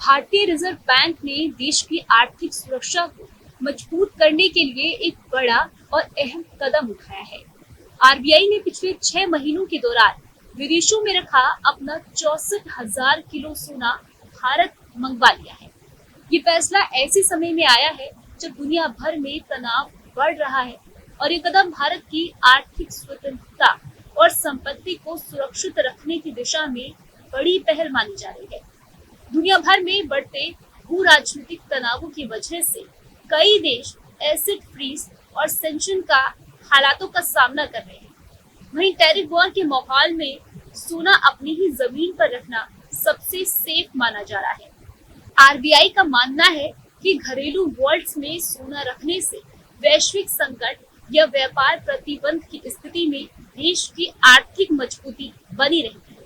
भारतीय reserve bank ने देश की आर्थिक सुरक्षा को मजबूत करने के लिए एक बड़ा और अहम कदम उठाया है। आरबीआई ने पिछले 6 महीनों के दौरान विदेशों में रखा अपना 64,000 किलो सोना भारत मंगवा लिया है। ये फैसला ऐसे समय में आया है जब दुनिया भर में तनाव बढ़ रहा है और ये कदम भारत की आर्थिक स्वतंत्रता और संपत्ति को सुरक्षित रखने की दिशा में बड़ी पहल मानी जा रही है। दुनिया भर में बढ़ते भू राजनीतिक तनावों की वजह से कई देश एसिड फ्रीज और सैंक्शन का हालातों का सामना कर रहे हैं। वहीं टैरिफ वॉर के माहौल में सोना अपनी ही जमीन पर रखना सबसे सेफ माना जा रहा है। आरबीआई का मानना है कि घरेलू वॉल्ट्स में सोना रखने से वैश्विक संकट या व्यापार प्रतिबंध की स्थिति में देश की आर्थिक मजबूती बनी रहती है।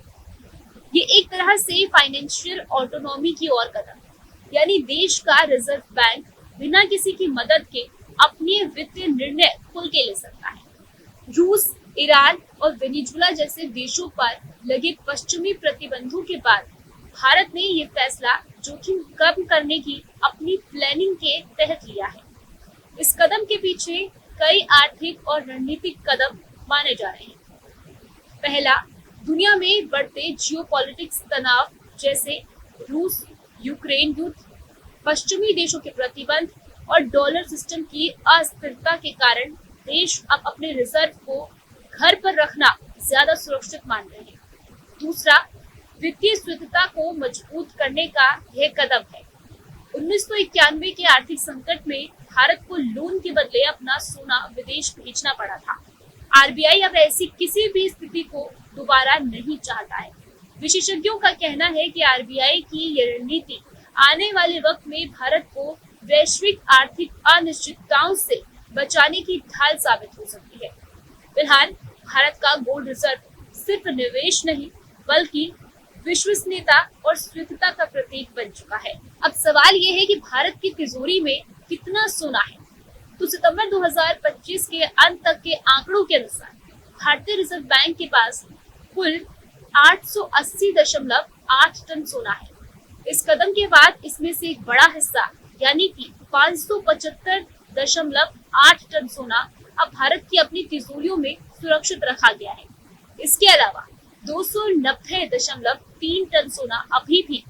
ये एक तरह से फाइनेंशियल ऑटोनॉमी की ओर कदम, यानी देश का रिजर्व बैंक बिना किसी की मदद के अपने वित्तीय निर्णय खुल के ले सकता है। रूस, ईरान और वेनेजुएला जैसे देशों पर लगे पश्चिमी प्रतिबंधों के बाद भारत ने ये फैसला जोखिम कम करने की अपनी प्लानिंग के तहत लिया है। इस कदम के पीछे कई आर्थिक और रणनीतिक कदम माने जा रहे हैं। पहला, दुनिया में बढ़ते जियोपॉलिटिक्स तनाव जैसे रूस यूक्रेन युद्ध, पश्चिमी देशों के प्रतिबंध और डॉलर सिस्टम की अस्थिरता के कारण देश अब अपने रिजर्व को घर पर रखना ज्यादा सुरक्षित मान रहे हैं। दूसरा, वित्तीय स्थिरता को मजबूत करने का यह कदम है। 1991 के आर्थिक संकट में भारत को लोन के बदले अपना सोना विदेश भेजना पड़ा था। आरबीआई अब ऐसी किसी भी स्थिति को दोबारा नहीं चाहता है। विशेषज्ञों का कहना है कि आरबीआई की ये रणनीति आने वाले वक्त में भारत को वैश्विक आर्थिक अनिश्चितताओं से बचाने की ढाल साबित हो सकती है। फिलहाल भारत का गोल्ड रिजर्व सिर्फ निवेश नहीं बल्कि विश्वसनीयता और स्थिरता का प्रतीक बन चुका है। अब सवाल ये है कि भारत की तिजोरी में कितना सोना है। तो सितंबर 2025 के अंत तक के आंकड़ों के अनुसार भारतीय रिजर्व बैंक के पास कुल 880.8 टन सोना है। इस कदम के बाद इसमें से एक बड़ा हिस्सा यानी कि 575.8 टन सोना अब भारत की अपनी तिजोरियों में सुरक्षित रखा गया है। इसके अलावा 290.3 टन सोना अभी भी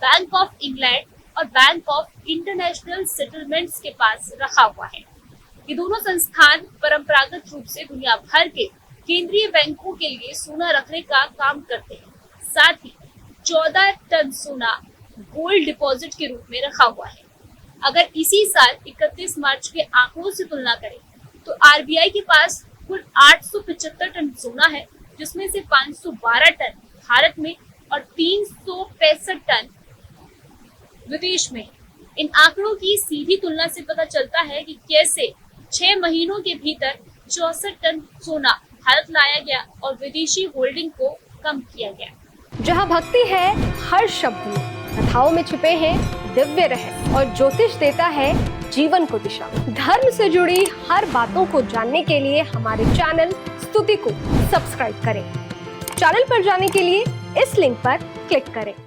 बैंक ऑफ इंग्लैंड और बैंक ऑफ इंटरनेशनल सेटलमेंट्स के पास रखा हुआ है। ये दोनों संस्थान परंपरागत रूप से दुनिया भर के केंद्रीय बैंकों के लिए सोना रखने का काम करते हैं। साथ ही 14 टन सोना गोल्ड डिपॉजिट के रूप में रखा हुआ है। अगर इसी साल 31 मार्च के आंकड़ों से तुलना करें तो आरबीआई के पास कुल 875 टन सोना है, जिसमें से 512 टन भारत में और 365 टन विदेश में। इन आंकड़ों की सीधी तुलना से पता चलता है कि कैसे 6 महीनों के भीतर 64 टन सोना भारत लाया गया और विदेशी होल्डिंग को कम किया गया। जहां भक्ति है हर शब्द में, कथाओं में छुपे हैं दिव्य रहस्य और ज्योतिष देता है जीवन को दिशा। धर्म से जुड़ी हर बातों को जानने के लिए हमारे चैनल स्तुति को सब्सक्राइब करें। चैनल पर जाने के लिए इस लिंक पर क्लिक करें।